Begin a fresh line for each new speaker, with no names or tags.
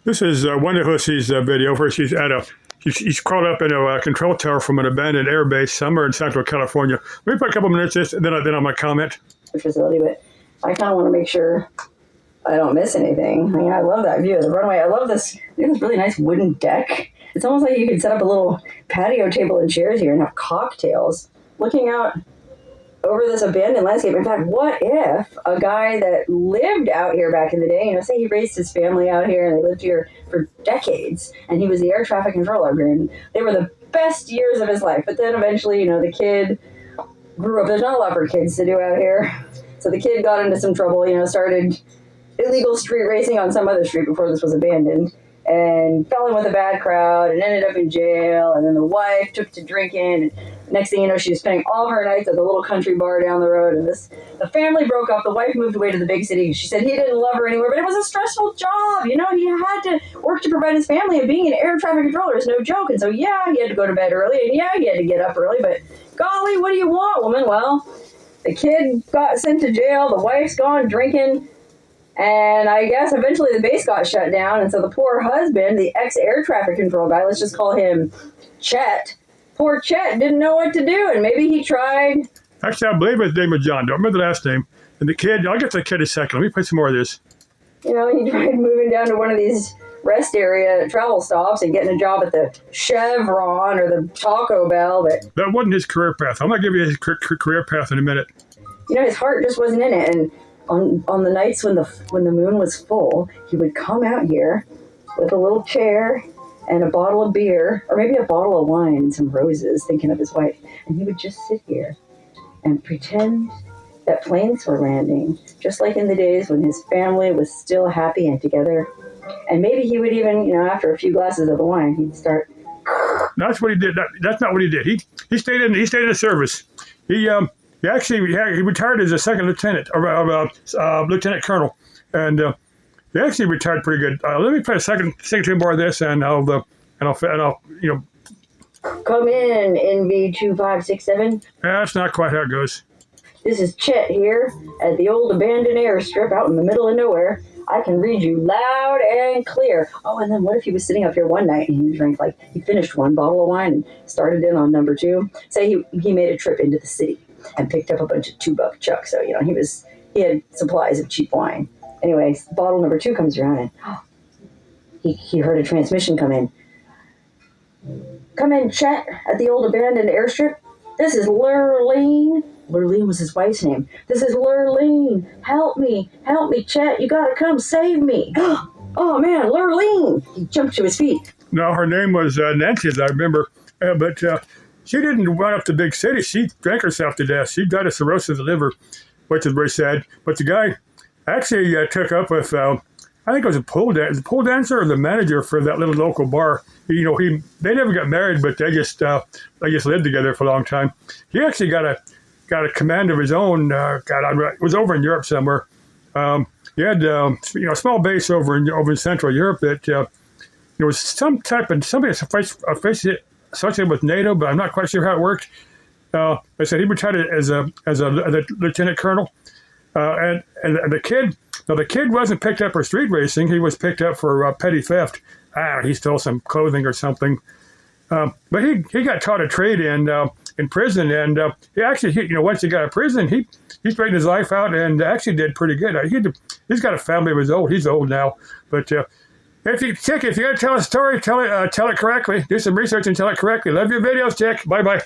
This is Wanda Hussey's video where she's crawled up in a control tower from an abandoned air base somewhere in Central California. Let me put a couple minutes just, then I'm going to comment.
Facility, but I kind of want to make sure I don't miss anything. I mean, I love that view of the runway. I love this. We have this really nice wooden deck. It's almost like you could set up a little patio table and chairs here and have cocktails looking out over this abandoned landscape. In fact, what if a guy that lived out here back in the day, say he raised his family out here and they lived here for decades, and he was the air traffic controller here, and they were the best years of his life. But then eventually, the kid grew up. There's not a lot for kids to do out here. So the kid got into some trouble, started illegal street racing on some other street before this was abandoned, and fell in with a bad crowd and ended up in jail. And then the wife took to drinking. And next thing you know, she was spending all her nights at the little country bar down the road. And the family broke up. The wife moved away to the big city. She said he didn't love her anywhere, but it was a stressful job. He had to work to provide his family, and being an air traffic controller is no joke. And so, he had to go to bed early, and he had to get up early. But golly, what do you want, woman? Well, the kid got sent to jail. The wife's gone drinking. And I guess eventually the base got shut down. And so the poor husband, the ex-air traffic control guy, let's just call him Chet. Poor Chet didn't know what to do. And maybe he tried.
Actually, I believe his name was John. Don't remember the last name. And the kid, I'll get to the kid in a second. Let me play some more of this.
He tried moving down to one of these rest area travel stops and getting a job at the Chevron or the Taco Bell. But
that wasn't his career path. I'm going to give you his career path in a minute.
His heart just wasn't in it. And on the nights when the moon was full, he would come out here with a little chair and a bottle of beer, or maybe a bottle of wine and some roses, thinking of his wife. And he would just sit here and pretend that planes were landing, just like in the days when his family was still happy and together. And maybe he would even, after a few glasses of the wine, he'd start.
That's what he did. That's not what he did. He stayed in the service. He retired as a second lieutenant, or lieutenant colonel, and he actually retired pretty good. Let me play a second two more of this, and I'll
Come in, NV2567.
That's not quite how it goes.
This is Chet here at the old abandoned airstrip out in the middle of nowhere. I can read you loud and clear. Oh, and then what if he was sitting up here one night and he drank, he finished one bottle of wine and started in on number two. Say he made a trip into the city and picked up a bunch of $2 chucks. So, he had supplies of cheap wine. Anyway, bottle number two comes around and he heard a transmission come in. Come in, Chet, at the old abandoned airstrip. This is Lurleen. Lurleen was his wife's name. This is Lurleen. Help me, Chet. You gotta come save me. Oh man, Lurleen. He jumped to his feet.
No, her name was Nancy, as I remember. But she didn't run up to big city. She drank herself to death. She died of cirrhosis of the liver, which is very sad. But the guy actually took up with, I think it was a pole dancer or the manager for that little local bar. They never got married, but they just lived together for a long time. He actually got a command of his own. It was over in Europe somewhere. He had a small base over in Central Europe that there was something associated with NATO, but I'm not quite sure how it worked. I said he retired as a lieutenant colonel, and the kid wasn't picked up for street racing. He was picked up for petty theft. He stole some clothing or something. But he got taught a trade in prison, and he actually, once he got out of prison, he straightened his life out and actually did pretty good. He's got a family of his own. He's old now, but if you're going to tell a story, tell it correctly. Do some research and tell it correctly. Love your videos, Chick. Bye-bye.